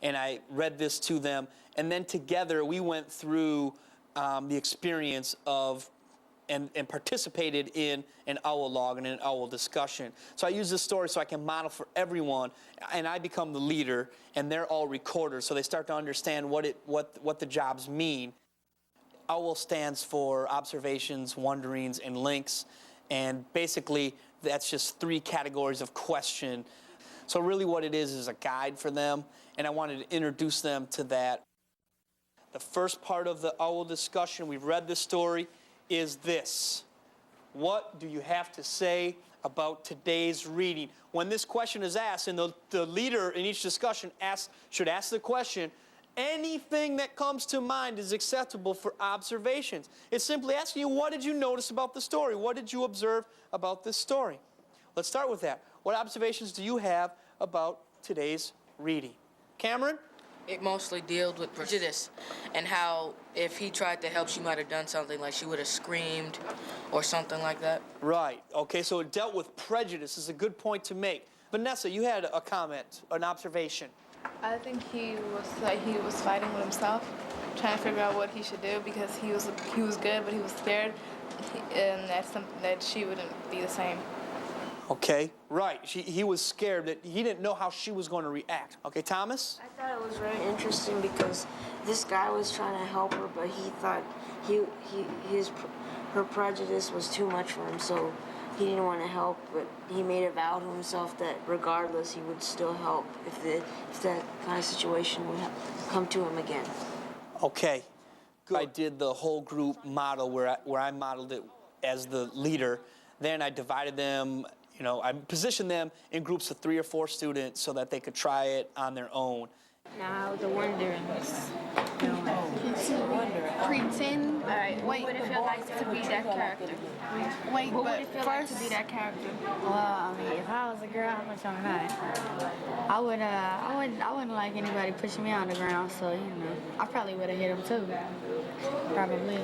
and I read this to them, and then together we went through the experience of and participated in an owl log and an owl discussion. So I use this story so I can model for everyone, and I become the leader, and they're all recorders, so they start to understand what the jobs mean. OWL stands for observations, wonderings, and links, and basically that's just 3 categories of question. So really what it is a guide for them, and I wanted to introduce them to that. The first part of the OWL discussion, we've read the story, is this. What do you have to say about today's reading? When this question is asked, and the leader in each discussion should ask the question, anything that comes to mind is acceptable for observations. It's simply asking you, what did you notice about the story? What did you observe about this story? Let's start with that. What observations do you have about today's reading? Cameron? It mostly deals with prejudice and how if he tried to help, she might have done something like she would have screamed or something like that. Right. Okay, so it dealt with prejudice. This is a good point to make. Vanessa, you had a comment, an observation. I think he was fighting with himself, trying to figure out what he should do because he was good, but he was scared, and that's something that she wouldn't be the same. Okay, right. He was scared that he didn't know how she was going to react. Okay, Thomas? I thought it was very interesting because this guy was trying to help her, but he thought her prejudice was too much for him, so he didn't want to help, but he made a vow to himself that regardless he would still help if that kind of situation would come to him again. Okay. Good. I did the whole group model where I modeled it as the leader. Then I divided them. I positioned them in groups of 3 or 4 students so that they could try it on their own. Now the wonderings. Pretend. All right. Wait, what would it feel like to be that character? Wait, What would but it feel first, like to be that character? Well, I mean, if I was a girl, I'm not trying to hide. I wouldn't like anybody pushing me on the ground, so I probably would have hit him too. Probably, I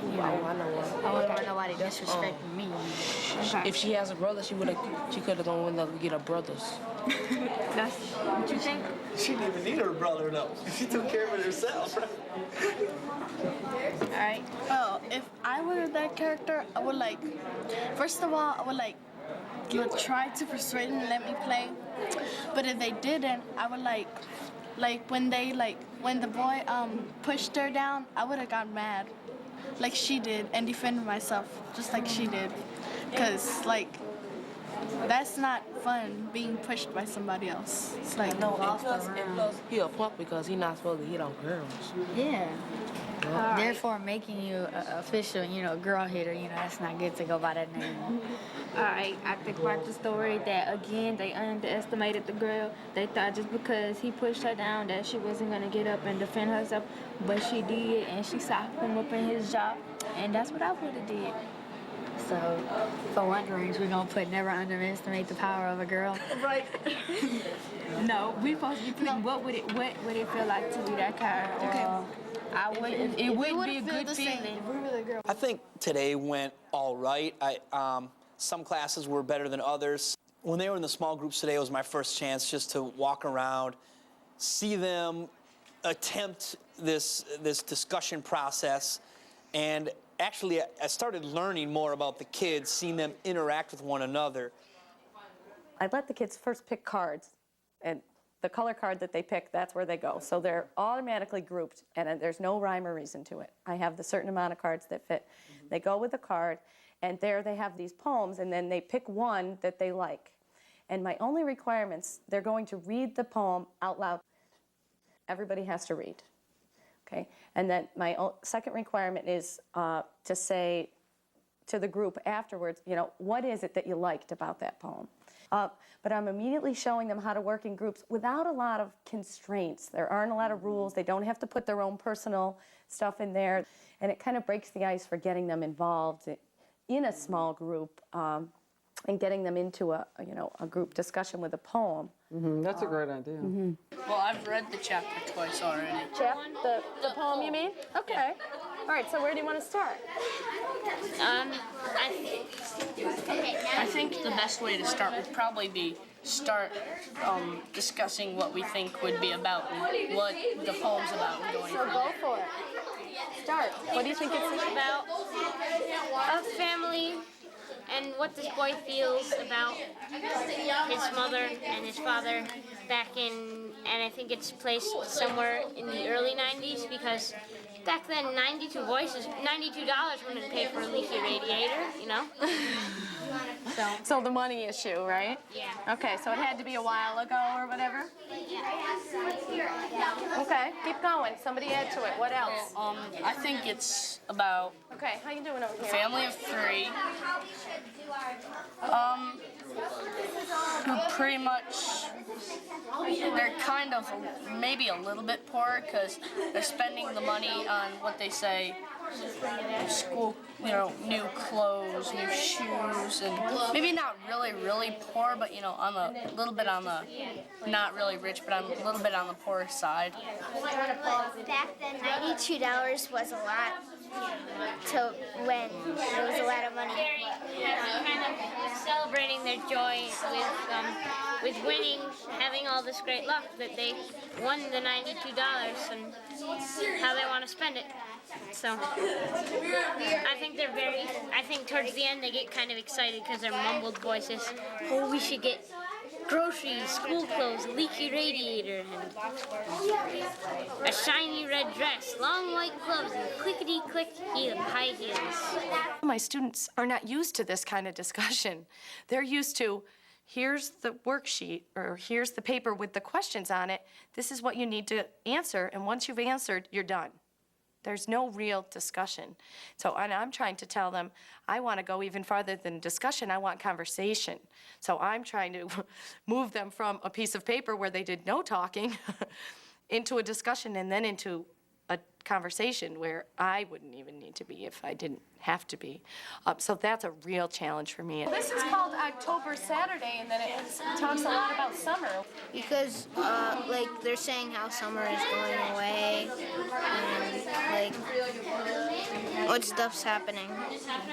wouldn't want nobody disrespecting me. Okay. If she has a brother, she could have gone to get her brothers. That's what you think? She didn't even need her brother, though. She took care of it herself, right? All right. well, if I were that character, I would first of all, I would try to persuade them to let me play. But if they didn't, I would when the boy pushed her down, I would have got mad, like she did, and defended myself, just like she did. Because, that's not fun, being pushed by somebody else. It's like, No, and plus, he a punk because he's not supposed to hit on girls. Yeah. Therefore, making you official, girl hitter, that's not good to go by that name. All right. I think about the story that, again, they underestimated the girl. They thought just because he pushed her down that she wasn't going to get up and defend herself. But she did, and she socked him up in his jaw. And that's what I would have did. So, for wonderings, we're going to put never underestimate the power of a girl. right. No, we supposed to be putting what would it feel like to be that character? Okay. It wouldn't be a good feeling. If we were the girl. I think today went all right. Some classes were better than others. When they were in the small groups today, it was my first chance just to walk around, see them attempt this discussion process, and actually I started learning more about the kids, seeing them interact with one another. I let the kids first pick cards, and the color card that they pick, that's where they go. So they're automatically grouped, and there's no rhyme or reason to it. I have the certain amount of cards that fit. They go with the card, and there they have these poems, and then they pick one that they like. And my only requirements, they're going to read the poem out loud. Everybody has to read, okay? And then my second requirement is to say to the group afterwards, what is it that you liked about that poem? But I'm immediately showing them how to work in groups without a lot of constraints. There aren't a lot of rules. They don't have to put their own personal stuff in there. And it kind of breaks the ice for getting them involved in a small group and getting them into a group discussion with a poem. That's a great idea. Well, I've read the chapter twice already. The poem you mean? Okay. Yeah. All right, so where do you want to start? I think the best way to start would probably be start discussing what we think would be about and what the poem's about and going from Go there. for it. Start. What do you think it's about a family and what this boy feels about his mother and his father back in, and I think it's placed somewhere in the early 90s, because back then $92 wouldn't pay for a leaky radiator, you know? So the money issue, right? Yeah. Okay, so it had to be a while ago or whatever? Okay, keep going. Somebody add to it. What else? I think it's about Okay, how you doing over a here? family of 3 who pretty much, they're kind of maybe a little bit poor because they're spending the money on what they say school, you know, new clothes, new shoes, and maybe not really poor, but, you know, on the little bit on the not really rich, but on a little bit on the poor side. Back then, $92 was a lot to win. It was a lot of money. Kind of celebrating their joy with winning, having all this great luck that they won the $92 and how they want to spend it. So I think towards the end they get kind of excited because their mumbled voices, oh, we should get groceries, school clothes, leaky radiator, and a shiny red dress, long white gloves, and clickety-click high heels. My students are not used to this kind of discussion. They're used to, here's the worksheet, or here's the paper with the questions on it. This is what you need to answer, and once you've answered, you're done. There's no real discussion. So and I'm trying to tell them, I want to go even farther than discussion. I want conversation. So I'm trying to move them from a piece of paper where they did no talking into a discussion and then into a conversation where I wouldn't even need to be if I didn't have to be. So that's a real challenge for me. This is called October Saturday, and then it talks a lot about summer. Because, like, they're saying how summer is going away, and, like, what stuff's happening.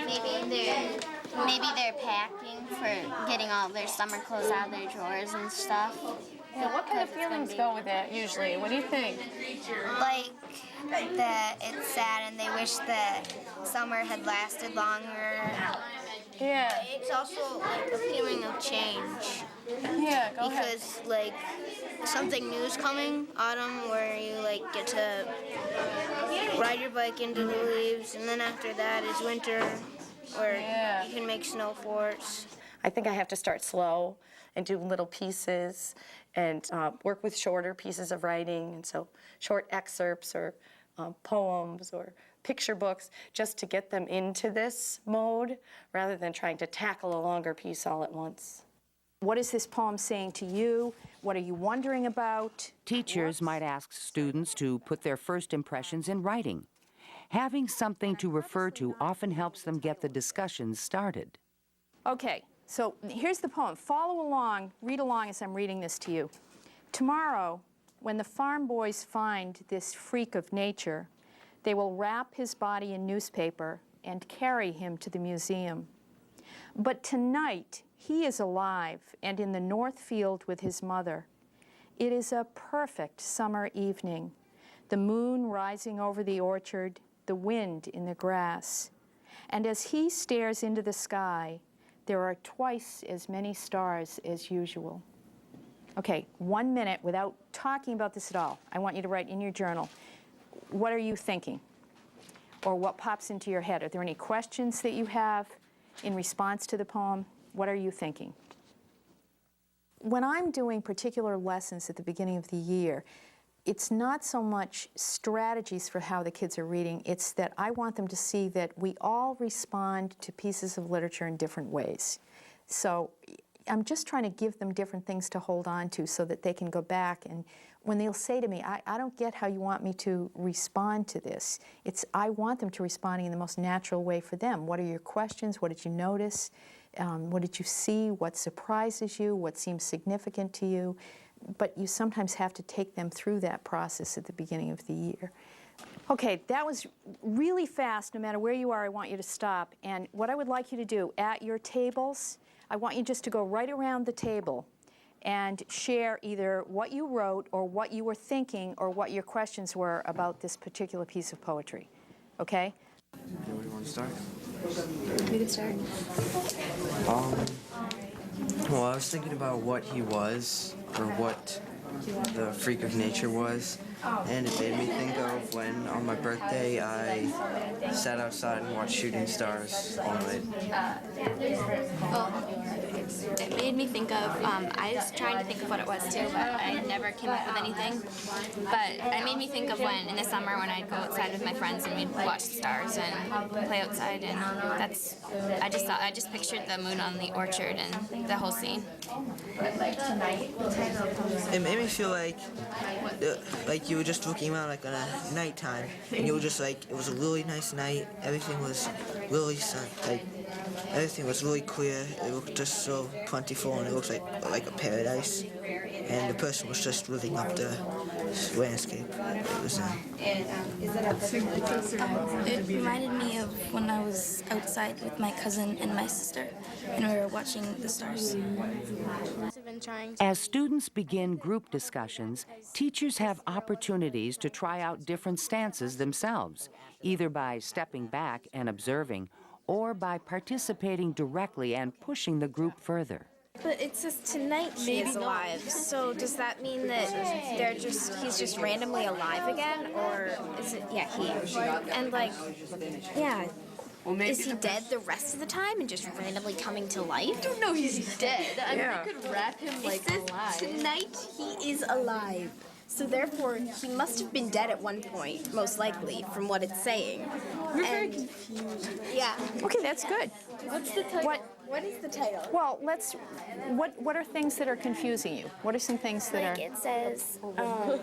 Maybe they're packing for getting all their summer clothes out of their drawers and stuff. Yeah, what kind of feelings go with that usually? What do you think? Like that it's sad and they wish that summer had lasted longer. Yeah. It's also, like, a feeling of change. Yeah, go ahead. Because, like, something new is coming, autumn, where you, like, get to ride your bike into the leaves, and then after that is winter, where you can make snow forts. I think I have to start slow and do little pieces and work with shorter pieces of writing, and so short excerpts or poems or picture books, just to get them into this mode rather than trying to tackle a longer piece all at once. What is this poem saying to you? What are you wondering about? Teachers might ask students to put their first impressions in writing. Having something to refer to often helps them get the discussion started. Okay, so here's the poem. Follow along, read along as I'm reading this to you. Tomorrow, when the farm boys find this freak of nature, they will wrap his body in newspaper and carry him to the museum. But tonight, he is alive and in the north field with his mother. It is a perfect summer evening, the moon rising over the orchard, the wind in the grass. And as he stares into the sky, there are twice as many stars as usual. Okay, 1 minute without talking about this at all. I want you to write in your journal, what are you thinking? Or what pops into your head? Are there any questions that you have in response to the poem? What are you thinking? When I'm doing particular lessons at the beginning of the year, it's not so much strategies for how the kids are reading, it's that I want them to see that we all respond to pieces of literature in different ways. So I'm just trying to give them different things to hold on to so that they can go back, and when they'll say to me, I don't get how you want me to respond to this. I want them to respond in the most natural way for them. What are your questions? What did you notice? What did you see? What surprises you? What seems significant to you? But you sometimes have to take them through that process at the beginning of the year. Okay, that was really fast. No matter where you are, I want you to stop. And what I would like you to do, at your tables, I want you just to go right around the table and share either what you wrote or what you were thinking or what your questions were about this particular piece of poetry. Okay? Where do you want to start? You can start. Well, I was thinking about what he was, or what the freak of nature was, and it made me think of when, on my birthday, I sat outside and watched shooting stars all night. It made me think of, I was trying to think of what it was too, but I never came up with anything. But it made me think of when, in the summer, when I'd go outside with my friends and we'd watch the stars and play outside, and I just pictured the moon on the orchard and the whole scene. It made me feel like you were just looking around like on a nighttime, and you were just like, it was a really nice night, everything was really everything was really clear, it looked just so plentiful, and it looked like a paradise, and the person was just living up the landscape it was in. It reminded me of when I was outside with my cousin and my sister, and we were watching the stars. As students begin group discussions, teachers have opportunities to try out different stances themselves, either by stepping back and observing, or by participating directly and pushing the group further. But it says tonight he is alive. So does that mean that he's just randomly alive again, or is it he? And is he dead the rest of the time and just randomly coming to life? I don't know he's dead. I mean, they could wrap him It says alive. tonight he is alive. So therefore, he must have been dead at one point, most likely, from what it's saying. We're very confused. Yeah. Okay, that's good. What's the title? What is the title? Well, what are things that are confusing you? What are some things that are... It says,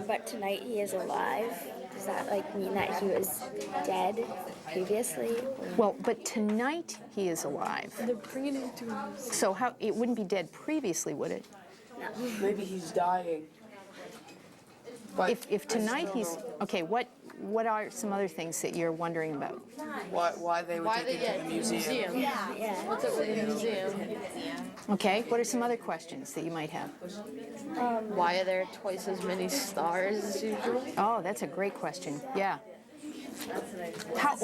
but tonight he is alive. Does that mean that he was dead previously? Well, but tonight he is alive. They're bringing him to us. So it wouldn't be dead previously, would it? No. Maybe he's dying. If tonight he's... Okay, what are some other things that you're wondering about? Why they would take him to the museum. Yeah. What's up with the museum? Okay, what are some other questions that you might have? Why are there twice as many stars as usual? Oh, that's a great question. Yeah.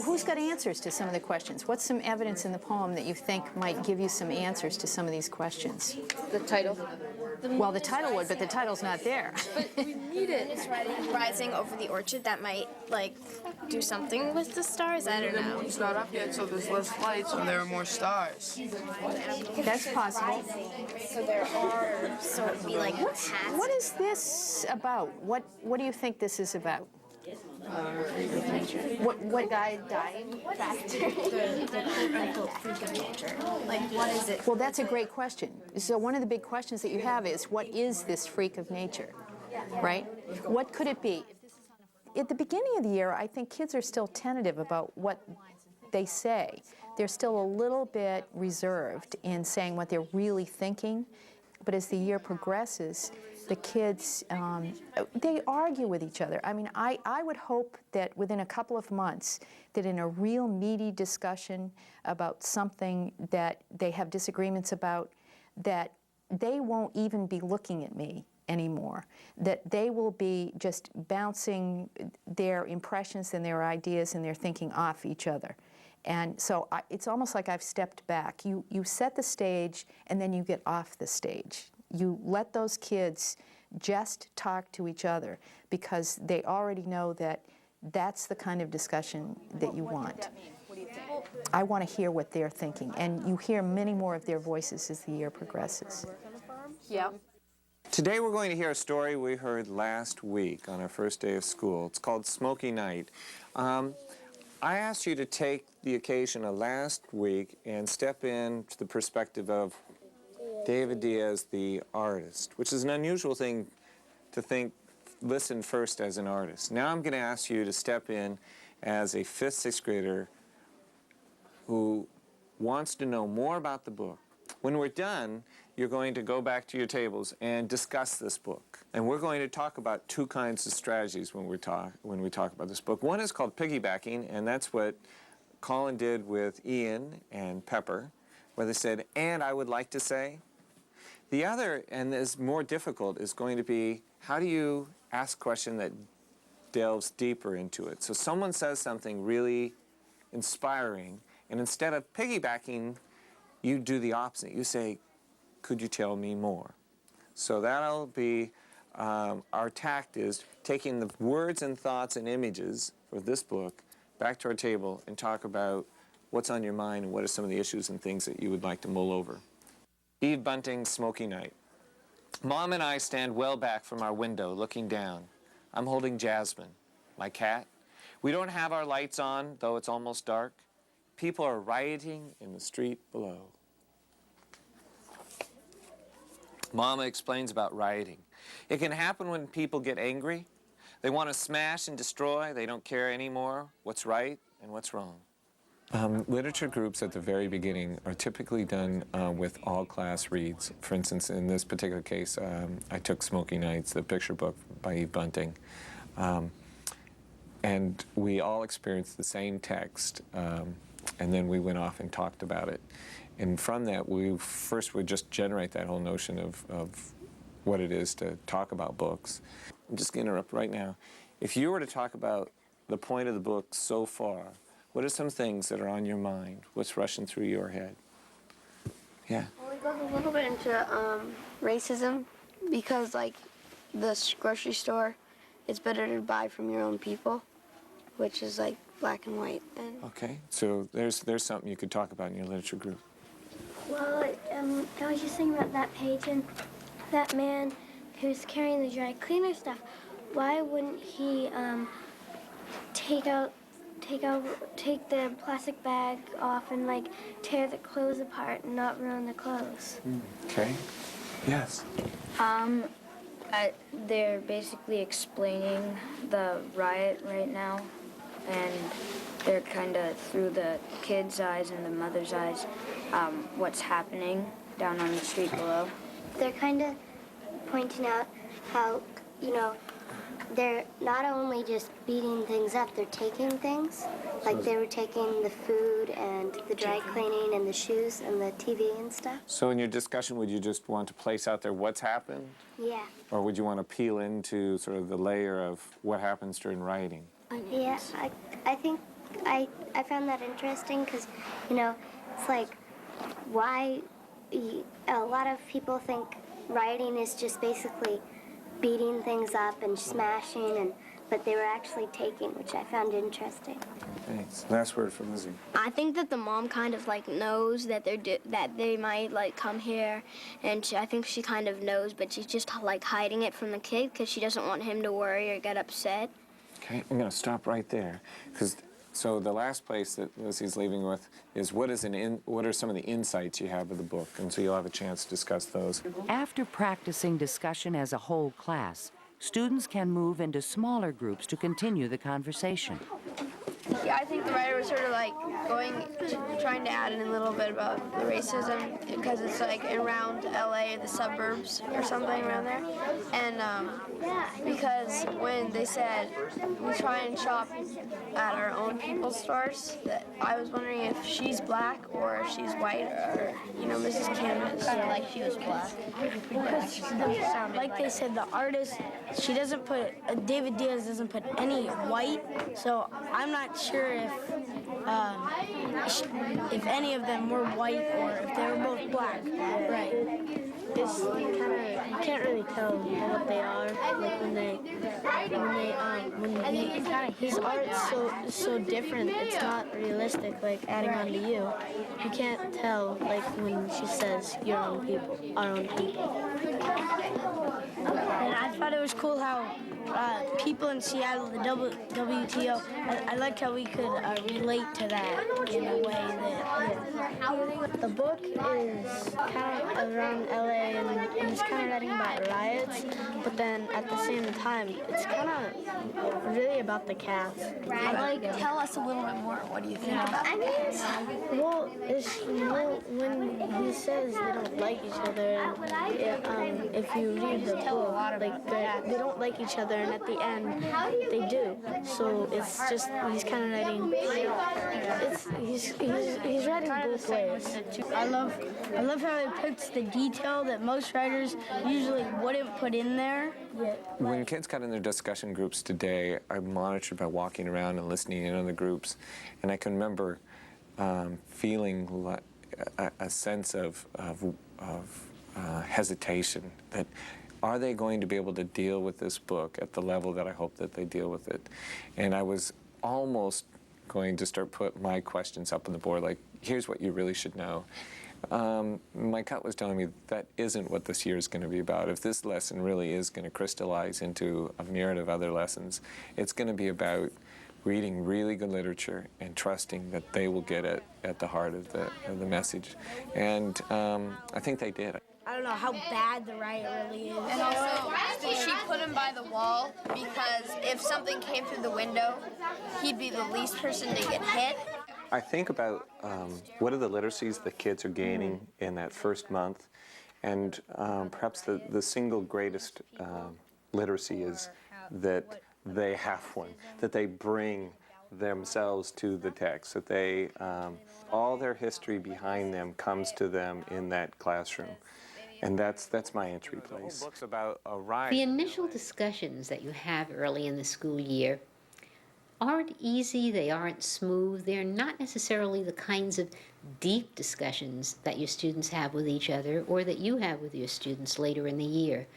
Who's got answers to some of the questions? What's some evidence in the poem that you think might give you some answers to some of these questions? The title. Well, the title would, but the title's not there. But we need it. It's rising over the orchard. That might, do something with the stars. I don't know. It's not up yet, so there's less lights when there are more stars. That's possible. So there are, so it'd be like paths. What is this about? What do you think this is about? What guy dying? The freak of nature. What is it? Well, that's a great question. So one of the big questions that you have is, what is this freak of nature, right? What could it be? At the beginning of the year, I think kids are still tentative about what they say. They're still a little bit reserved in saying what they're really thinking. But as the year progresses, the kids, they argue with each other. I mean, I would hope that within a couple of months, that in a real meaty discussion about something that they have disagreements about, that they won't even be looking at me anymore, that they will be just bouncing their impressions and their ideas and their thinking off each other. And so it's almost like I've stepped back. You set the stage, and then you get off the stage. You let those kids just talk to each other because they already know that that's the kind of discussion that you want. I want to hear what they're thinking, and you hear many more of their voices as the year progresses. Yeah. Today we're going to hear a story we heard last week on our first day of school. It's called Smoky Night. I asked you to take the occasion of last week and step into the perspective of David Diaz, the artist, which is an unusual thing to listen first as an artist. Now I'm going to ask you to step in as a 5th, 6th grader who wants to know more about the book. When we're done, you're going to go back to your tables and discuss this book. And we're going to talk about 2 kinds of strategies when we talk about this book. One is called piggybacking, and that's what Colin did with Ian and Pepper, where they said, "And I would like to say." The other, and is more difficult, is going to be how do you ask a question that delves deeper into it? So someone says something really inspiring, and instead of piggybacking, you do the opposite. You say, could you tell me more? So that'll be our tact, is taking the words and thoughts and images for this book back to our table and talk about what's on your mind and what are some of the issues and things that you would like to mull over. Eve Bunting's Smoky Night. Mom and I stand well back from our window looking down. I'm holding Jasmine, my cat. We don't have our lights on, though it's almost dark. People are rioting in the street below. Mama explains about rioting. It can happen when people get angry. They want to smash and destroy. They don't care anymore what's right and what's wrong. Literature groups at the very beginning are typically done with all-class reads. For instance, in this particular case, I took Smoky Nights, the picture book by Eve Bunting, and we all experienced the same text, and then we went off and talked about it. And from that, we first would just generate that whole notion of what it is to talk about books. I'm just going to interrupt right now. If you were to talk about the point of the book so far, what are some things that are on your mind? What's rushing through your head? Yeah. Well, it goes a little bit into racism because, like, the grocery store, it's better to buy from your own people, which is, like, black and white. And Okay, so there's something you could talk about in your literature group. Well, I was just thinking about that page and that man who's carrying the dry cleaner stuff. Why wouldn't he take the plastic bag off and like tear the clothes apart and not ruin the clothes? Okay. Yes. They're basically explaining the riot right now, and they're kind of through the kids' eyes and the mother's eyes, what's happening down on the street below. They're kind of pointing out how, you know, they're not only just beating things up, they're taking things. Like they were taking the food and the dry cleaning and the shoes and the TV and stuff. So in your discussion, would you just want to place out there what's happened? Yeah. Or would you want to peel into sort of the layer of what happens during writing? Yeah, I think I found that interesting because, you know, it's like why a lot of people think rioting is just basically beating things up and smashing, but they were actually taking, which I found interesting. Thanks. Last word from Lizzie. I think that the mom kind of like knows that they might like come here, and I think she kind of knows, but she's just like hiding it from the kid because she doesn't want him to worry or get upset. Okay, I'm going to stop right there, because so the last place that Lizzie's leaving with is what are some of the insights you have of the book, and so you'll have a chance to discuss those. After practicing discussion as a whole class, students can move into smaller groups to continue the conversation. Yeah, I think the writer was sort of like trying to add in a little bit about the racism because it's like around LA, the suburbs or something around there. And because when they said we try and shop at our own people's stores, that I was wondering if she's black or if she's white or, you know, Mrs. Canvas. Kind of like she was black. Because like they said, the artist, she doesn't put, David Diaz doesn't put any white, so I'm not sure if any of them were white or if they were both black. Right. It's you can't really tell what they are. Like when his art's so different. It's not realistic. Like adding on to you, you can't tell. Like when she says your own people, our own people. And I thought it was cool how people in Seattle, the WTO, I liked how we could relate to that in a way that the book is kind of around LA and it's kind of writing about riots, but then at the same time, it's kind of really about the cats. Tell us a little bit more. What do you think about it? Well, when he says they don't like each other, if you read the book, like they don't like each other, and at the end they do. so it's just he's kind of writing. He's writing both ways. I love how it puts the detail that most writers usually wouldn't put in there. When kids got in their discussion groups today, I monitored by walking around and listening in on the groups, and I can remember feeling a sense of hesitation that are they going to be able to deal with this book at the level that I hope that they deal with it? And I was almost going to start put my questions up on the board, like, here's what you really should know. My gut was telling me that isn't what this year is going to be about. If this lesson really is going to crystallize into a myriad of other lessons, it's going to be about reading really good literature and trusting that they will get it at the heart of the message. And I think they did. I don't know how bad the riot really is. And also, she put him by the wall because if something came through the window, he'd be the least person to get hit. I think about what are the literacies the kids are gaining in that first month, and perhaps the single greatest literacy is that they have one, that they bring themselves to the text, that they, all their history behind them comes to them in that classroom. And that's my entry place. The book's about a riot. The initial discussions that you have early in the school year aren't easy, they aren't smooth, they're not necessarily the kinds of deep discussions that your students have with each other or that you have with your students later in the year.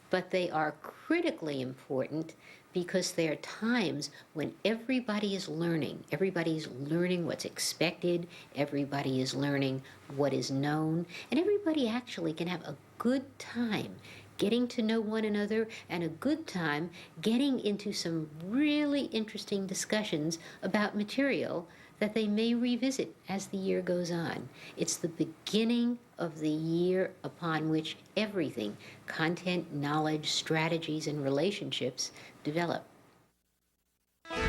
But they are critically important because they are times when everybody is learning. Everybody is learning what's expected, everybody is learning what is known, and everybody actually can have a good time getting to know one another and a good time getting into some really interesting discussions about material that they may revisit as the year goes on. It's the beginning of the year upon which everything, content, knowledge, strategies, and relationships develop. I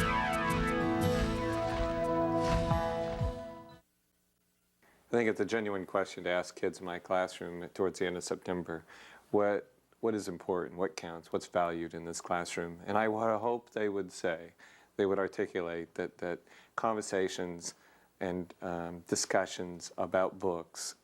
think it's a genuine question to ask kids in my classroom towards the end of September. What is important? What counts? What's valued in this classroom? And I would hope they would say, they would articulate that conversations and discussions about books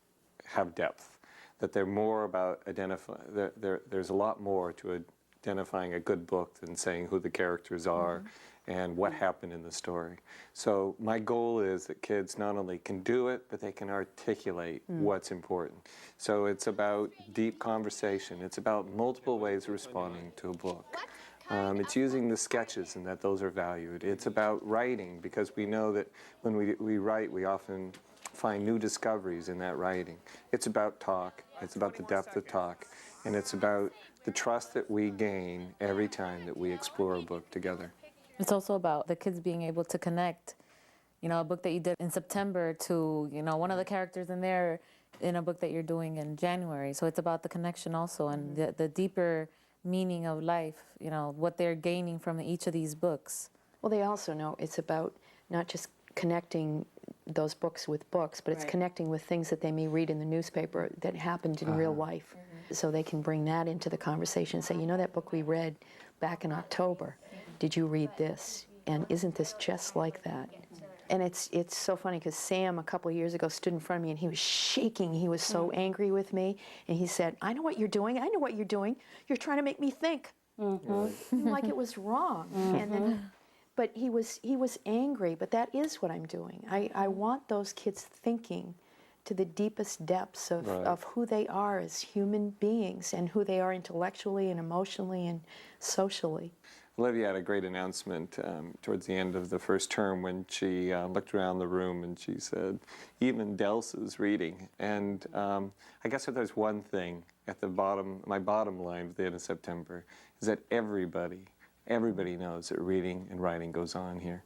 have depth, that they're more about there's a lot more to identifying a good book than saying who the characters are and what happened in the story. So my goal is that kids not only can do it, but they can articulate what's important. So it's about deep conversation. It's about multiple ways of responding to a book. It's using the sketches and that those are valued. It's about writing, because we know that when we write, we often find new discoveries in that writing. It's about talk. It's about the depth of talk. And it's about the trust that we gain every time that we explore a book together. It's also about the kids being able to connect, you know, a book that you did in September to, you know, one of the characters in there in a book that you're doing in January. So it's about the connection also and the deeper meaning of life, you know, what they're gaining from each of these books. Well, they also know it's about not just connecting those books with books, but it's connecting with things that they may read in the newspaper that happened in real life. So they can bring that into the conversation and say, you know, that book we read back in October, did you read this? And isn't this just like that? And it's so funny because Sam a couple of years ago stood in front of me and he was shaking. He was so angry with me. And he said, I know what you're doing. I know what you're doing. You're trying to make me think. Like it was wrong. And then, but he was angry, but that is what I'm doing. I want those kids thinking to the deepest depths of who they are as human beings and who they are intellectually and emotionally and socially. Olivia had a great announcement towards the end of the first term when she looked around the room and she said, even Delsa's reading. And I guess if there's one thing at the bottom, my bottom line at the end of September, is that everybody knows that reading and writing goes on here.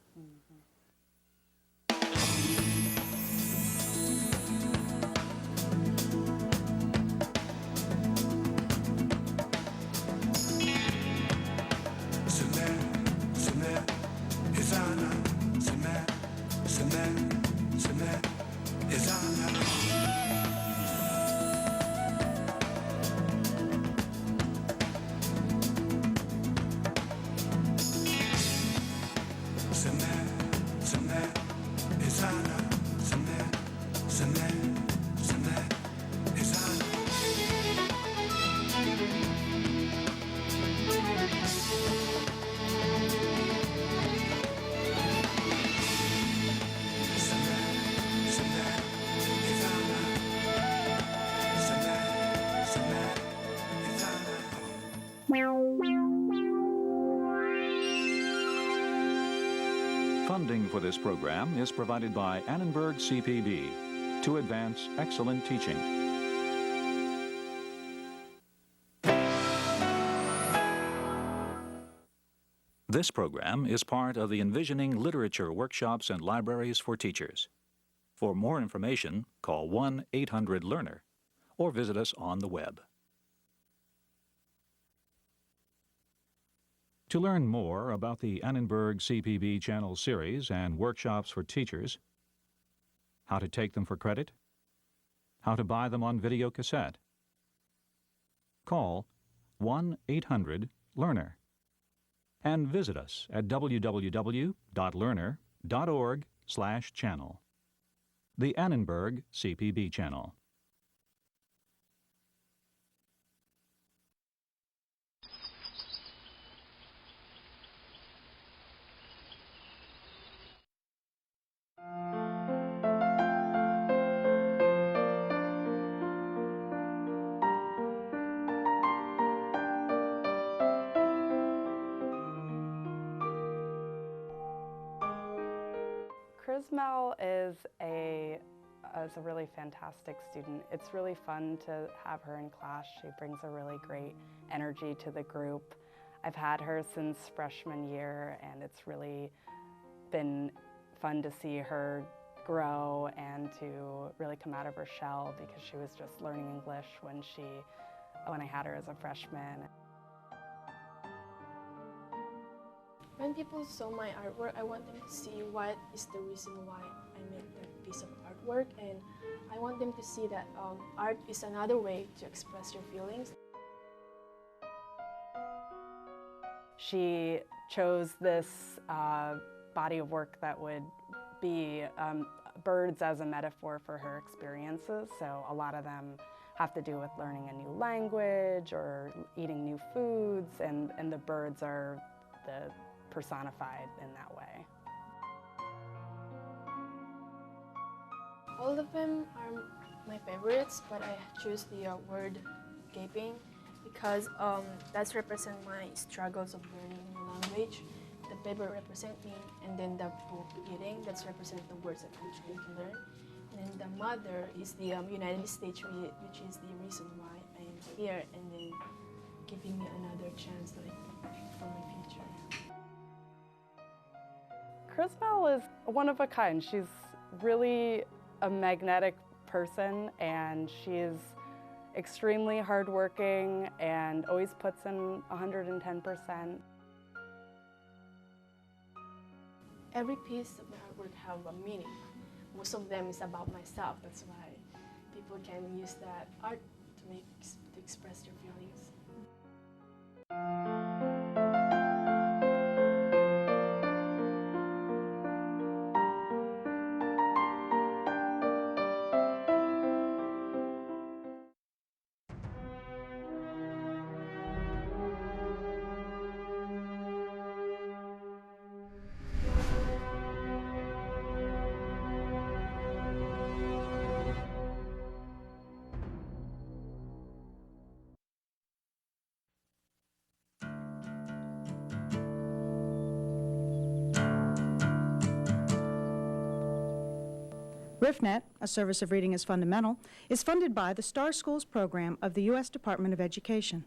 Funding for this program is provided by Annenberg CPB to advance excellent teaching. This program is part of the Envisioning Literature Workshops and Libraries for Teachers. For more information, call 1-800-LEARNER or visit us on the web. To learn more about the Annenberg CPB Channel series and workshops for teachers, how to take them for credit, how to buy them on video cassette, call 1-800-LEARNER and visit us at www.learner.org/channel. The Annenberg CPB Channel. Mel is a really fantastic student. It's really fun to have her in class. She brings a really great energy to the group. I've had her since freshman year, and it's really been fun to see her grow and to really come out of her shell, because she was just learning English when I had her as a freshman. When people saw my artwork, I want them to see what is the reason why I made that piece of artwork, and I want them to see that art is another way to express your feelings. She chose this body of work that would be birds as a metaphor for her experiences, so a lot of them have to do with learning a new language or eating new foods, and the birds are personified in that way. All of them are my favorites, but I choose the word gaping because that's represent my struggles of learning a new language. The paper represent me, and then the book eating, that's represent the words that I'm trying to learn. And then the mother is the United States, which is the reason why I am here, and then giving me another chance for my future. Chrismel is one of a kind. She's really a magnetic person, and she's extremely hardworking and always puts in 110%. Every piece of my artwork have a meaning. Most of them is about myself. That's why people can use that art to express their feelings. RIFNet, a service of Reading is Fundamental, is funded by the Star Schools program of the U.S. Department of Education.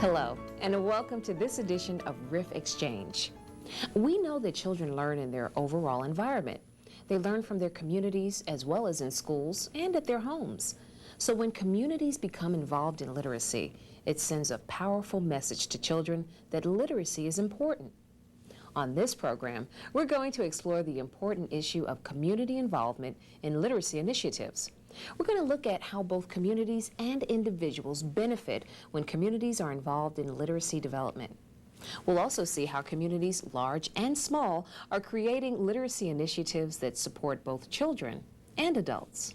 Hello, and welcome to this edition of Riff Exchange. We know that children learn in their overall environment. They learn from their communities as well as in schools and at their homes. So when communities become involved in literacy, it sends a powerful message to children that literacy is important. On this program, we're going to explore the important issue of community involvement in literacy initiatives. We're going to look at how both communities and individuals benefit when communities are involved in literacy development. We'll also see how communities, large and small, are creating literacy initiatives that support both children and adults.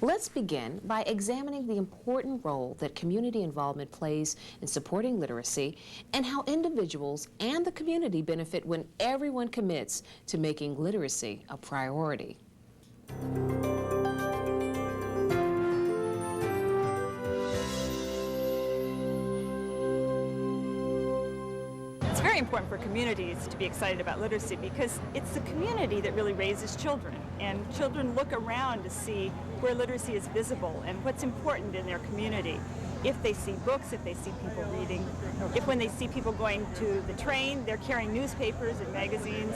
Let's begin by examining the important role that community involvement plays in supporting literacy and how individuals and the community benefit when everyone commits to making literacy a priority. It's very important for communities to be excited about literacy because it's the community that really raises children, and children look around to see where literacy is visible and what's important in their community. If they see books, if they see people reading, if when they see people going to the train, they're carrying newspapers and magazines,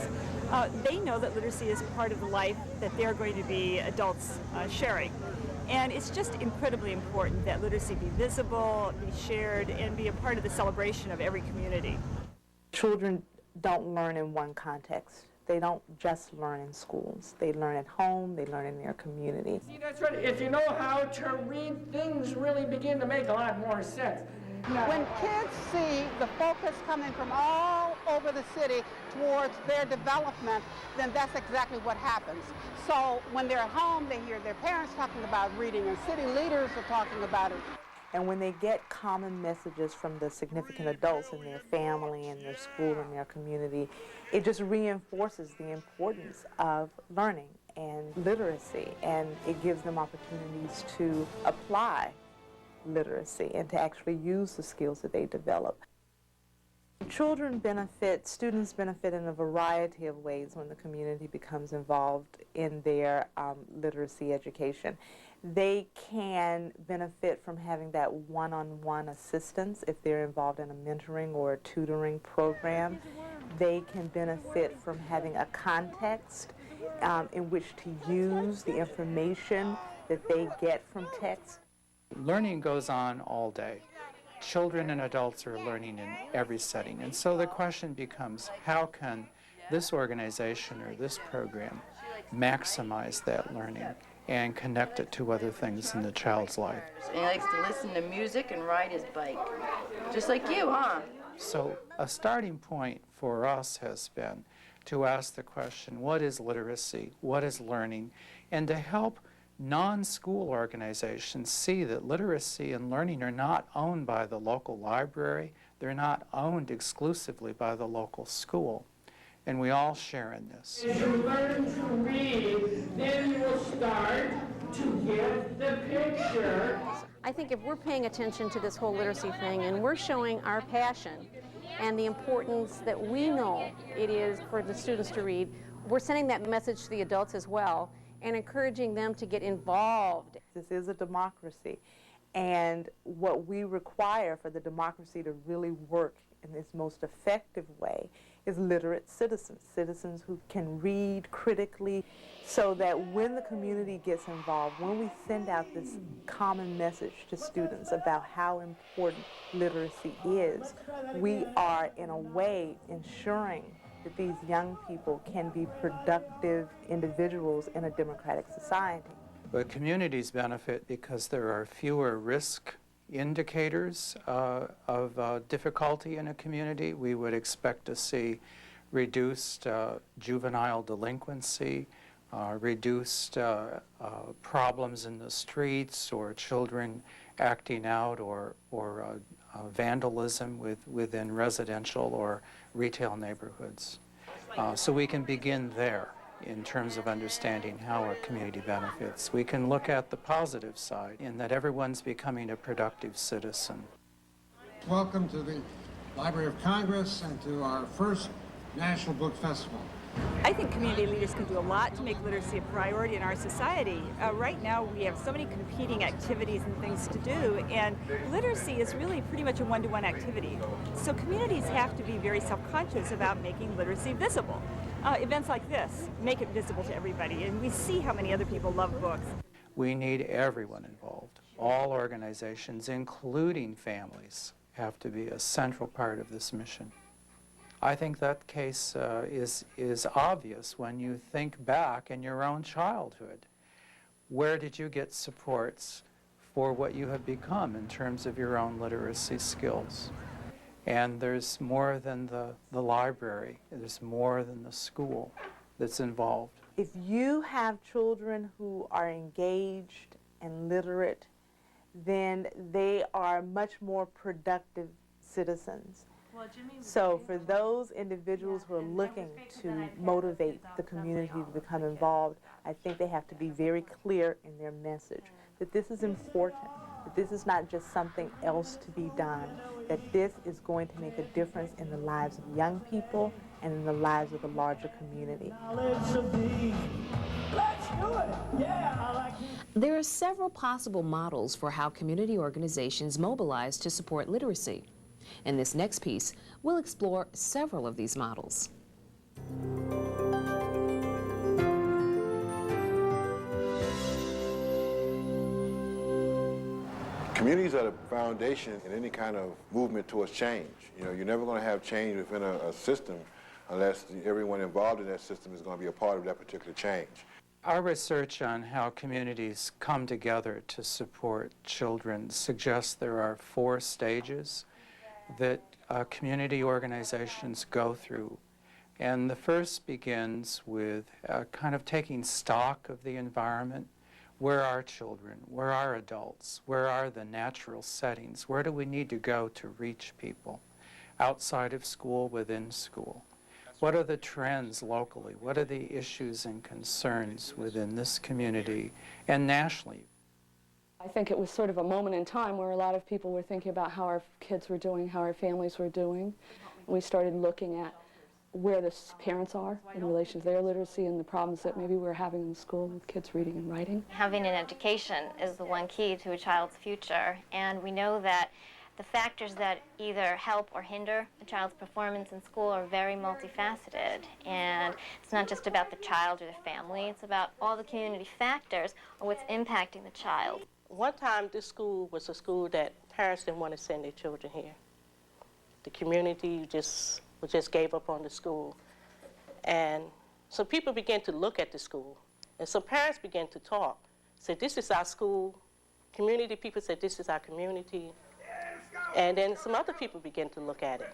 they know that literacy is part of the life that they're going to be adults sharing. And it's just incredibly important that literacy be visible, be shared, and be a part of the celebration of every community. Children don't learn in one context. They don't just learn in schools. They learn at home, they learn in their community. See, that's right. If you know how to read, things really begin to make a lot more sense. When kids see the focus coming from all over the city towards their development, then that's exactly what happens. So when they're at home, they hear their parents talking about reading, and city leaders are talking about it. And when they get common messages from the significant adults in their family, in their school, in their community, it just reinforces the importance of learning and literacy, and it gives them opportunities to apply literacy and to actually use the skills that they develop. Children benefit, students benefit in a variety of ways when the community becomes involved in their literacy education. They can benefit from having that one-on-one assistance if they're involved in a mentoring or a tutoring program. They can benefit from having a context in which to use the information that they get from text. Learning goes on all day. Children and adults are learning in every setting. And so the question becomes, how can this organization or this program maximize that learning and connect it to other things in the child's life? He likes to listen to music and ride his bike. Just like you, huh? So a starting point for us has been to ask the question, what is literacy? What is learning? And to help non-school organizations see that literacy and learning are not owned by the local library. They're not owned exclusively by the local school. And we all share in this. As you learn to read, then you will start to get the picture. I think if we're paying attention to this whole literacy thing and we're showing our passion and the importance that we know it is for the students to read, we're sending that message to the adults as well and encouraging them to get involved. This is a democracy, and what we require for the democracy to really work in its most effective way is literate citizens, citizens who can read critically, so that when the community gets involved, when we send out this common message to students about how important literacy is, we are in a way ensuring that these young people can be productive individuals in a democratic society. But communities benefit because there are fewer risk indicators of difficulty in a community. We would expect to see reduced juvenile delinquency, reduced problems in the streets, or children acting out, or vandalism within residential or retail neighborhoods. So we can begin there in terms of understanding how our community benefits. We can look at the positive side in that everyone's becoming a productive citizen. Welcome to the Library of Congress and to our first National Book Festival. I think community leaders can do a lot to make literacy a priority in our society. Right now we have so many competing activities and things to do, and literacy is really pretty much a one-to-one activity. So communities have to be very self-conscious about making literacy visible. Events like this make it visible to everybody, and we see how many other people love books. We need everyone involved. All organizations, including families, have to be a central part of this mission. I think that case is obvious when you think back in your own childhood. Where did you get supports for what you have become in terms of your own literacy skills? And there's more than the library, there's more than the school that's involved. If you have children who are engaged and literate, then they are much more productive citizens. So for those individuals who are looking to motivate the community to become involved, I think they have to be very clear in their message that this is important, that this is not just something else to be done, that this is going to make a difference in the lives of young people and in the lives of the larger community. There are several possible models for how community organizations mobilize to support literacy. In this next piece, we'll explore several of these models. Communities are the foundation in any kind of movement towards change. You know, you're never going to have change within a system unless everyone involved in that system is going to be a part of that particular change. Our research on how communities come together to support children suggests there are 4 stages that community organizations go through. And the first begins with kind of taking stock of the environment. Where are children? Where are adults? Where are the natural settings? Where do we need to go to reach people? Outside of school, within school. What are the trends locally? What are the issues and concerns within this community and nationally? I think it was sort of a moment in time where a lot of people were thinking about how our kids were doing, how our families were doing. We started looking at where the parents are in relation to their literacy and the problems that maybe we're having in school with kids reading and writing. Having an education is the one key to a child's future, and we know that the factors that either help or hinder a child's performance in school are very multifaceted, and it's not just about the child or the family, it's about all the community factors or what's impacting the child. One time this school was a school that parents didn't want to send their children here. The community just gave up on the school. And so people began to look at the school, and some parents began to talk, said this is our school. Community people said this is our community. And then some other people began to look at it,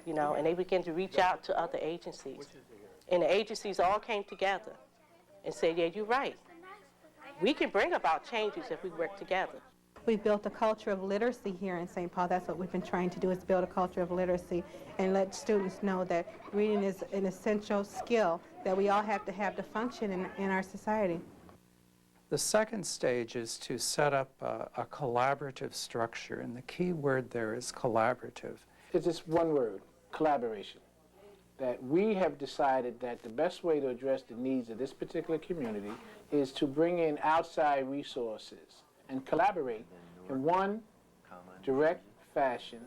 you know, and they began to reach out to other agencies. And the agencies all came together and said, yeah, you're right. We can bring about changes if we work together. We've built a culture of literacy here in St. Paul. That's what we've been trying to do, is build a culture of literacy and let students know that reading is an essential skill that we all have to function in our society. The second stage is to set up a collaborative structure, and the key word there is collaborative. It's just one word, collaboration. That we have decided that the best way to address the needs of this particular community is to bring in outside resources and collaborate in one direct fashion,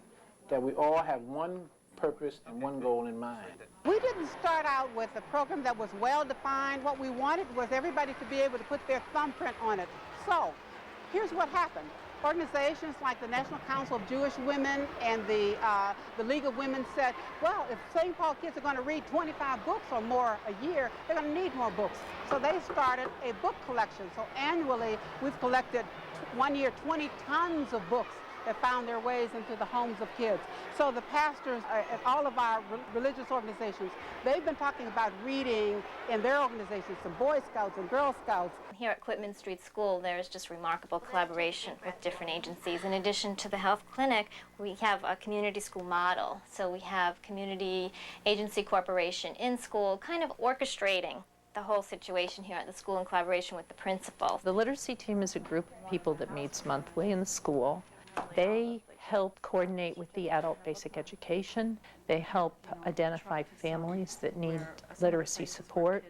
that we all have one purpose and one goal in mind. We didn't start out with a program that was well-defined. What we wanted was everybody to be able to put their thumbprint on it. So, here's what happened. Organizations like the National Council of Jewish Women and the League of Women said, well, if St. Paul kids are going to read 25 books or more a year, they're going to need more books. So they started a book collection. So annually, we've collected, one year, 20 tons of books that found their ways into the homes of kids. So the pastors at all of our religious organizations, they've been talking about reading in their organizations, some Boy Scouts and Girl Scouts. Here at Quitman Street School, there's just remarkable collaboration with different agencies. In addition to the health clinic, we have a community school model. So we have community agency cooperation in school, kind of orchestrating the whole situation here at the school in collaboration with the principal. The literacy team is a group of people that meets monthly in the school. They help coordinate with the adult basic education. They help identify families that need literacy support.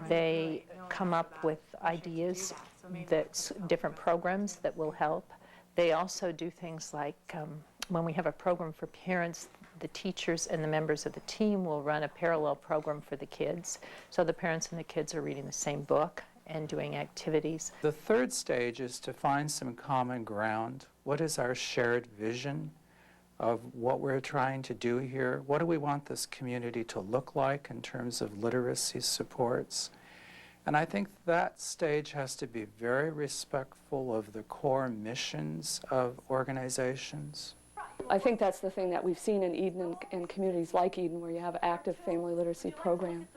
They come up with ideas, different programs that will help. They also do things like when we have a program for parents, the teachers and the members of the team will run a parallel program for the kids. So the parents and the kids are reading the same book and doing activities. The third stage is to find some common ground. What is our shared vision of what we're trying to do here? What do we want this community to look like in terms of literacy supports? And I think that stage has to be very respectful of the core missions of organizations. I think that's the thing that we've seen in Eden and communities like Eden, where you have active family literacy program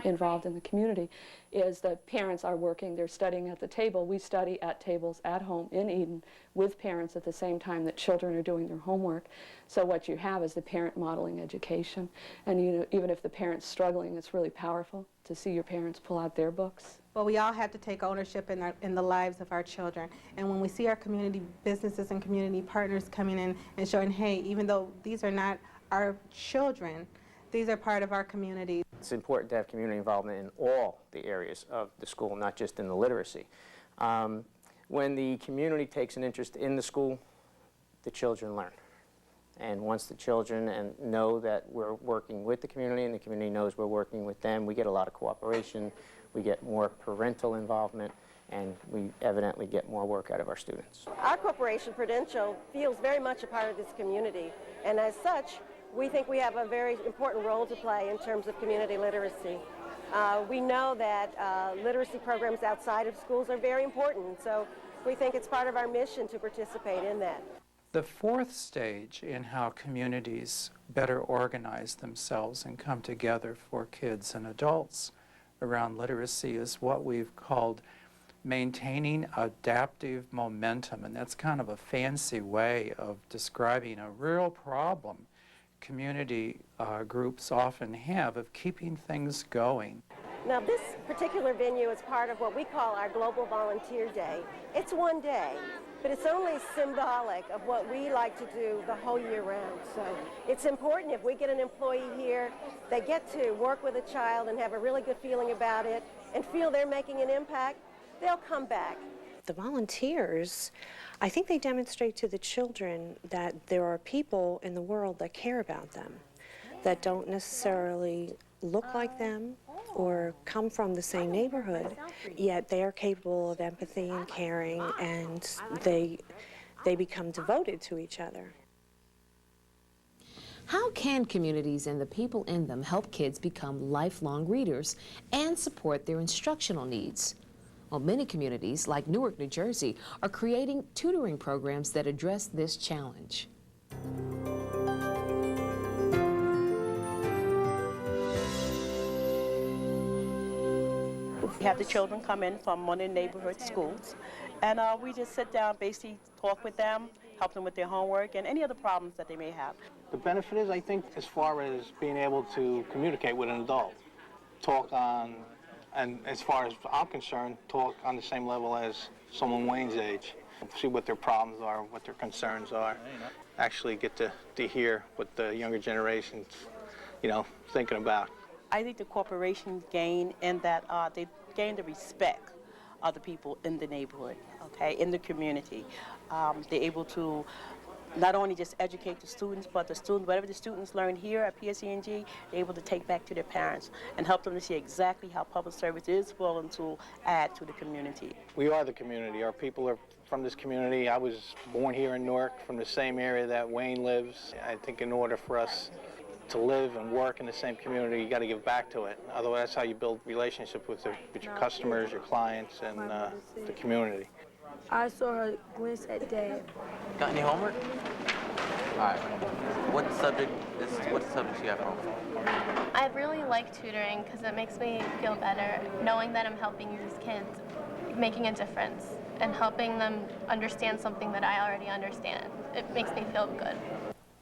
involved in the community, is that parents are working, they're studying at the table. We study at tables at home in Eden with parents at the same time that children are doing their homework. So what you have is the parent modeling education. And you know, even if the parent's struggling, it's really powerful to see your parents pull out their books. Well, we all have to take ownership in the lives of our children. And when we see our community businesses and community partners coming in and showing, hey, even though these are not our children, these are part of our community. It's important to have community involvement in all the areas of the school, not just in the literacy. When the community takes an interest in the school, the children learn. And once the children know that we're working with the community and the community knows we're working with them, we get a lot of cooperation, we get more parental involvement, and we evidently get more work out of our students. Our corporation, Prudential, feels very much a part of this community, and as such, we think we have a very important role to play in terms of community literacy. We know that literacy programs outside of schools are very important, so we think it's part of our mission to participate in that. The fourth stage in how communities better organize themselves and come together for kids and adults around literacy is what we've called maintaining adaptive momentum, and that's kind of a fancy way of describing a real problem community groups often have of keeping things going. Now, this particular venue is part of what we call our Global Volunteer Day. It's one day, but it's only symbolic of what we like to do the whole year round. So it's important if we get an employee here, they get to work with a child and have a really good feeling about it and feel they're making an impact, they'll come back. The volunteers, I think they demonstrate to the children that there are people in the world that care about them, that don't necessarily look like them or come from the same neighborhood, yet they are capable of empathy and caring, and they become devoted to each other. How can communities and the people in them help kids become lifelong readers and support their instructional needs? Well, many communities, like Newark, New Jersey, are creating tutoring programs that address this challenge. We have the children come in from one of the neighborhood schools, and we just sit down, basically talk with them, help them with their homework and any other problems that they may have. The benefit is, I think, as far as being able to communicate with an adult, talk on, and as far as I'm concerned, talk on the same level as someone Wayne's age, see what their problems are, what their concerns are, actually get to hear what the younger generation's, thinking about. I think the corporations gain in that they gain the respect of the people in the neighborhood, okay, in the community. They're able to not only just educate the students, but whatever the students learn here at PSENG, they're able to take back to their parents and help them to see exactly how public service is willing to add to the community. We are the community. Our people are from this community. I was born here in Newark, from the same area that Wayne lives. I think in order for us to live and work in the same community, you got to give back to it. Otherwise, that's how you build relationship with your customers, your clients, and the community. I saw her glance at Dad. Got any homework? All right. What subject you have home? I really like tutoring because it makes me feel better knowing that I'm helping these kids, making a difference, and helping them understand something that I already understand. It makes me feel good.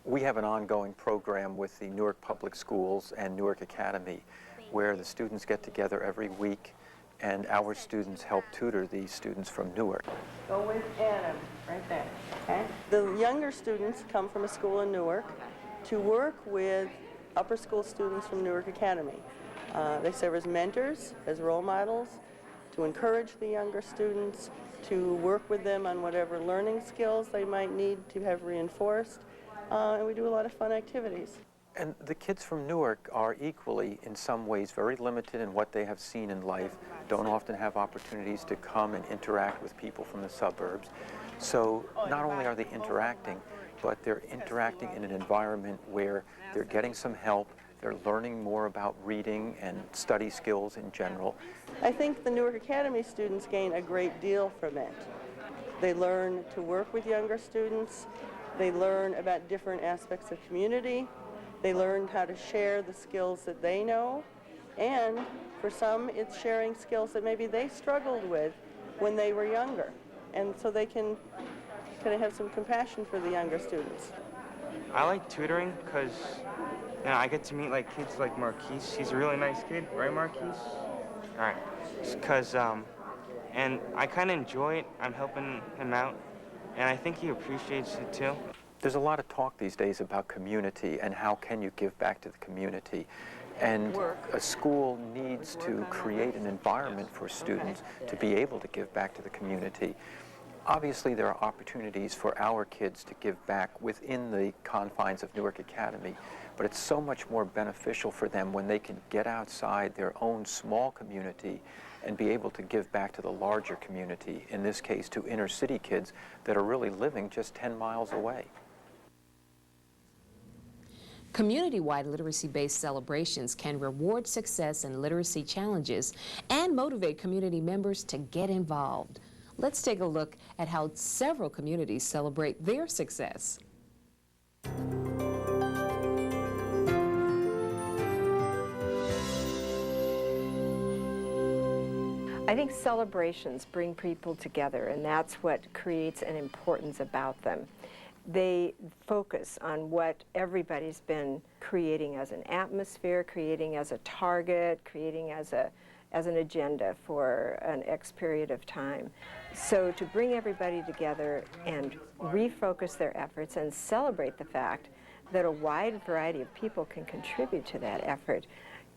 We have an ongoing program with the Newark Public Schools and Newark Academy where the students get together every week and our students help tutor these students from Newark. Go with Adam, right there. Okay? The younger students come from a school in Newark to work with upper school students from Newark Academy. They serve as mentors, as role models, to encourage the younger students, to work with them on whatever learning skills they might need to have reinforced, and we do a lot of fun activities. And the kids from Newark are equally, in some ways, very limited in what they have seen in life, don't often have opportunities to come and interact with people from the suburbs. So not only are they interacting, but they're interacting in an environment where they're getting some help, they're learning more about reading and study skills in general. I think the Newark Academy students gain a great deal from it. They learn to work with younger students, they learn about different aspects of community, they learn how to share the skills that they know, and for some it's sharing skills that maybe they struggled with when they were younger. And so they can kind of have some compassion for the younger students. I like tutoring because I get to meet like kids like Marquise. He's a really nice kid, right, Marquise? All right. Because, and I kind of enjoy it. I'm helping him out, and I think he appreciates it too. There's a lot of talk these days about community and how can you give back to the community. And a school needs to create an environment for students to be able to give back to the community. Obviously, there are opportunities for our kids to give back within the confines of Newark Academy, but it's so much more beneficial for them when they can get outside their own small community and be able to give back to the larger community, in this case to inner city kids that are really living just 10 miles away. Community-wide literacy-based celebrations can reward success in literacy challenges and motivate community members to get involved. Let's take a look at how several communities celebrate their success. I think celebrations bring people together, and that's what creates an importance about them. They focus on what everybody's been creating as an atmosphere, creating as a target, creating as an agenda for an X period of time. So to bring everybody together and refocus their efforts and celebrate the fact that a wide variety of people can contribute to that effort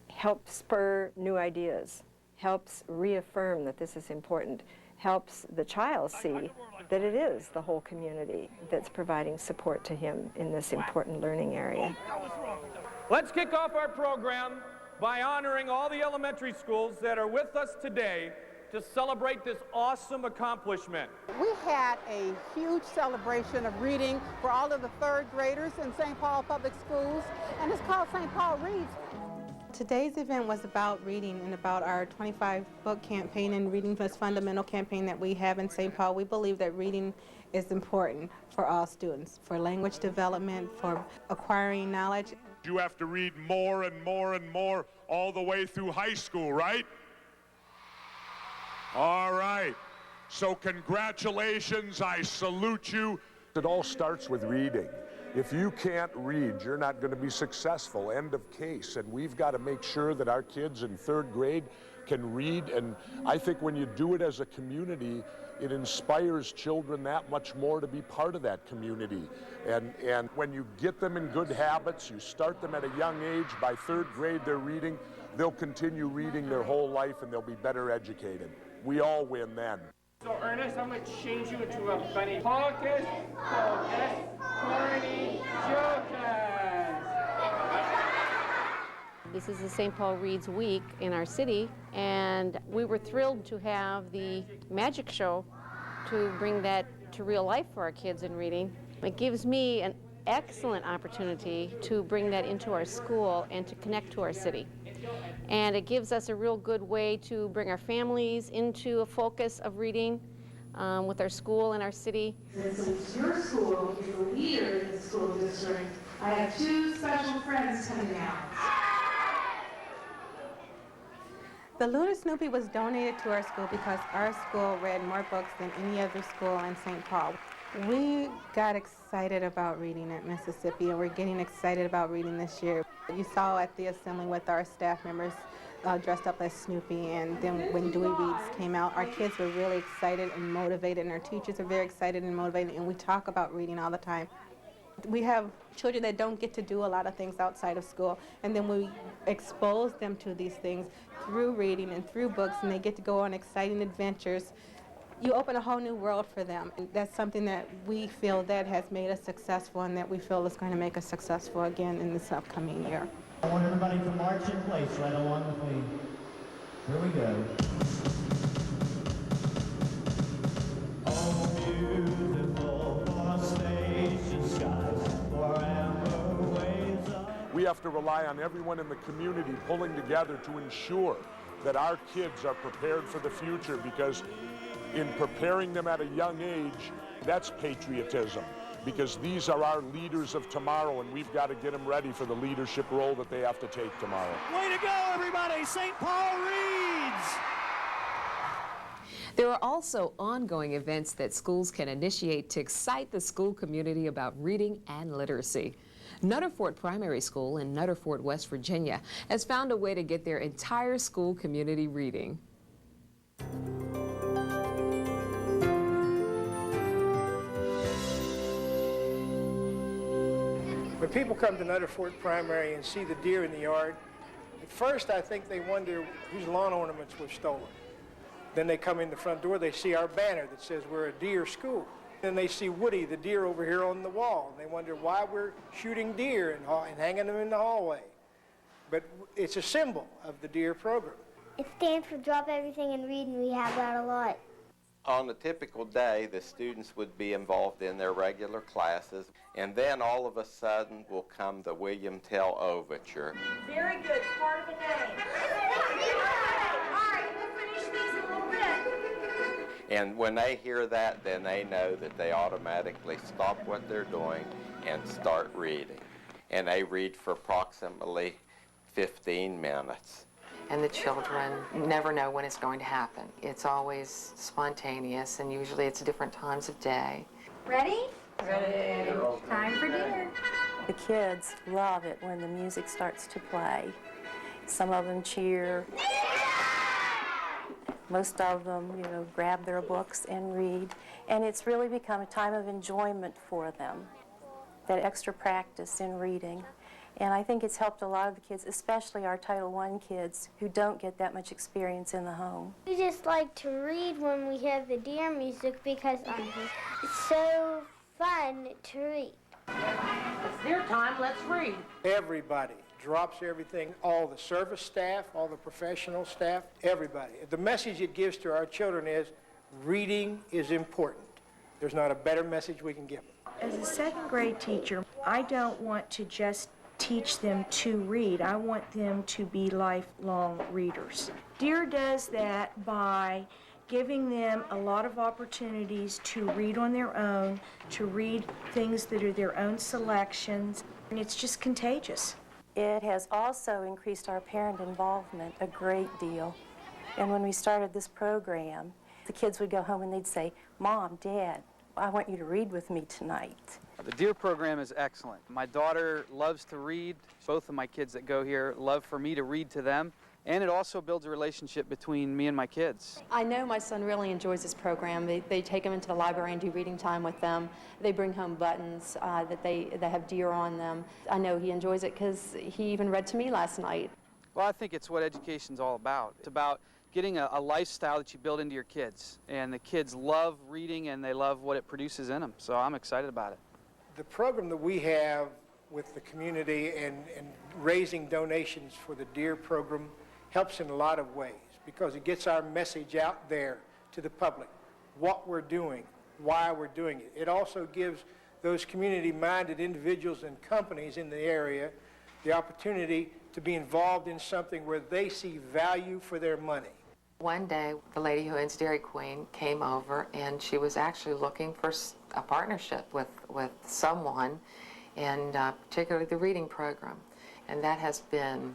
helps spur new ideas, helps reaffirm that this is important, helps the child see that it is the whole community that's providing support to him in this important learning area. Let's kick off our program by honoring all the elementary schools that are with us today to celebrate this awesome accomplishment. We had a huge celebration of reading for all of the third graders in St. Paul Public Schools, and it's called St. Paul Reads. Today's event was about reading and about our 25 book campaign and Reading Plus Fundamental campaign that we have in St. Paul. We believe that reading is important for all students, for language development, for acquiring knowledge. You have to read more and more and more all the way through high school, right? All right. So congratulations, I salute you. It all starts with reading. If you can't read, you're not going to be successful, end of case. And we've got to make sure that our kids in third grade can read. And I think when you do it as a community, it inspires children that much more to be part of that community. And when you get them in good habits, you start them at a young age, by third grade they're reading, they'll continue reading their whole life and they'll be better educated. We all win then. So Ernest, I'm going to change you into a bunny. Focus, focus, corny jokers. This is the St. Paul Reads Week in our city, and we were thrilled to have the magic show to bring that to real life for our kids in reading. It gives me an excellent opportunity to bring that into our school and to connect to our city. And it gives us a real good way to bring our families into a focus of reading with our school and our city. Since your school is the leader in the school district, I have two special friends coming out. The Lunar Snoopy was donated to our school because our school read more books than any other school in St. Paul. We got excited about reading at Mississippi, and we're getting excited about reading this year. You saw at the assembly with our staff members dressed up as Snoopy, and then when Dewey Reads came out, our kids were really excited and motivated, and our teachers are very excited and motivated, and we talk about reading all the time. We have children that don't get to do a lot of things outside of school, and then we expose them to these things through reading and through books, and they get to go on exciting adventures. You open a whole new world for them. That's something that we feel that has made us successful and that we feel is going to make us successful again in this upcoming year. I want everybody to march in place right along with me. Here we go. Oh, beautiful forestation skies, forever waves of... We have to rely on everyone in the community pulling together to ensure that our kids are prepared for the future, because in preparing them at a young age, that's patriotism. Because these are our leaders of tomorrow, and we've got to get them ready for the leadership role that they have to take tomorrow. Way to go, everybody! St. Paul reads! There are also ongoing events that schools can initiate to excite the school community about reading and literacy. Nutter Fort Primary School in Nutter Fort, West Virginia has found a way to get their entire school community reading. When people come to Nutter Fort Primary and see the deer in the yard, at first I think they wonder whose lawn ornaments were stolen. Then they come in the front door, they see our banner that says we're a deer school. Then they see Woody, the deer, over here on the wall, and they wonder why we're shooting deer and hanging them in the hallway. But it's a symbol of the deer program. It stands for Drop Everything and Read, and we have that a lot. On a typical day, the students would be involved in their regular classes, and then all of a sudden will come the William Tell Overture. Very good, part of the name. All right, we'll finish these in a little bit. And when they hear that, then they know that they automatically stop what they're doing and start reading. And they read for approximately 15 minutes. And the children never know when it's going to happen. It's always spontaneous, and usually it's different times of day. Ready? Ready. Time for dinner. The kids love it when the music starts to play. Some of them cheer. Most of them, grab their books and read. And it's really become a time of enjoyment for them, that extra practice in reading. And I think it's helped a lot of the kids, especially our Title I kids, who don't get that much experience in the home. We just like to read when we have the deer music because it's so fun to read. It's their time, let's read. Everybody drops everything, all the service staff, all the professional staff, everybody. The message it gives to our children is reading is important. There's not a better message we can give them. As a second grade teacher, I don't want to just teach them to read. I want them to be lifelong readers. DEAR does that by giving them a lot of opportunities to read on their own, to read things that are their own selections, and it's just contagious. It has also increased our parent involvement a great deal. And when we started this program, the kids would go home and they'd say, "Mom, Dad, I want you to read with me tonight." The DEAR program is excellent. My daughter loves to read. Both of my kids that go here love for me to read to them. And it also builds a relationship between me and my kids. I know my son really enjoys this program. They take him into the library and do reading time with them. They bring home buttons that have deer on them. I know he enjoys it because he even read to me last night. Well, I think it's what education's all about. It's about getting a lifestyle that you build into your kids. And the kids love reading and they love what it produces in them. So I'm excited about it. The program that we have with the community and raising donations for the DEAR program helps in a lot of ways because it gets our message out there to the public, what we're doing, why we're doing it. It also gives those community-minded individuals and companies in the area the opportunity to be involved in something where they see value for their money. One day, the lady who owns Dairy Queen came over, and she was actually looking for a partnership with someone, and particularly the reading program. And that has been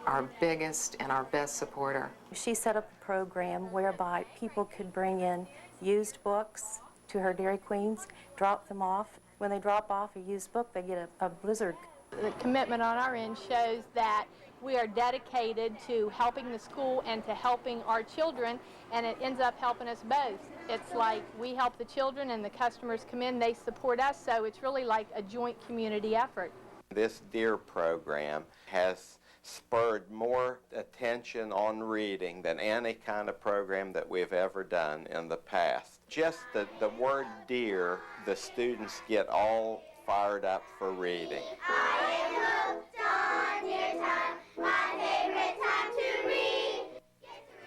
our biggest and our best supporter. She set up a program whereby people could bring in used books to her Dairy Queens, drop them off, when they drop off a used book, they get a blizzard. The commitment on our end shows that we are dedicated to helping the school and to helping our children, and it ends up helping us both. It's like we help the children and the customers come in, they support us, so it's really like a joint community effort. This DEAR program has spurred more attention on reading than any kind of program that we've ever done in the past. Just the word DEAR, the students get all fired up for reading. I am hooked on DEAR time, my favorite time to read.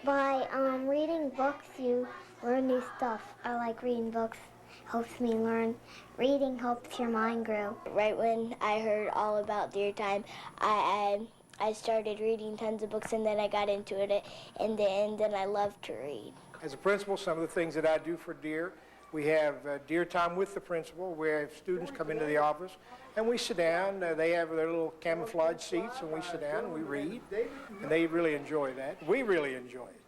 By reading books, you learn new stuff. I like reading books. Helps me learn. Reading helps your mind grow. Right when I heard all about DEAR time, I started reading tons of books, and then I got into it in the end, and I love to read. As a principal, some of the things that I do for DEAR, we have DEAR time with the principal, where students come into the office and we sit down. They have their little camouflage seats, and we sit down and we read, and they really enjoy that. We really enjoy it.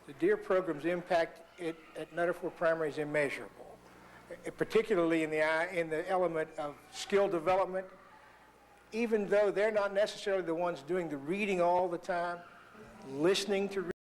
The DEAR program's impact at Nutter Fort Primary is immeasurable, particularly in the element of skill development. Even though they're not necessarily the ones doing the reading all the time, listening to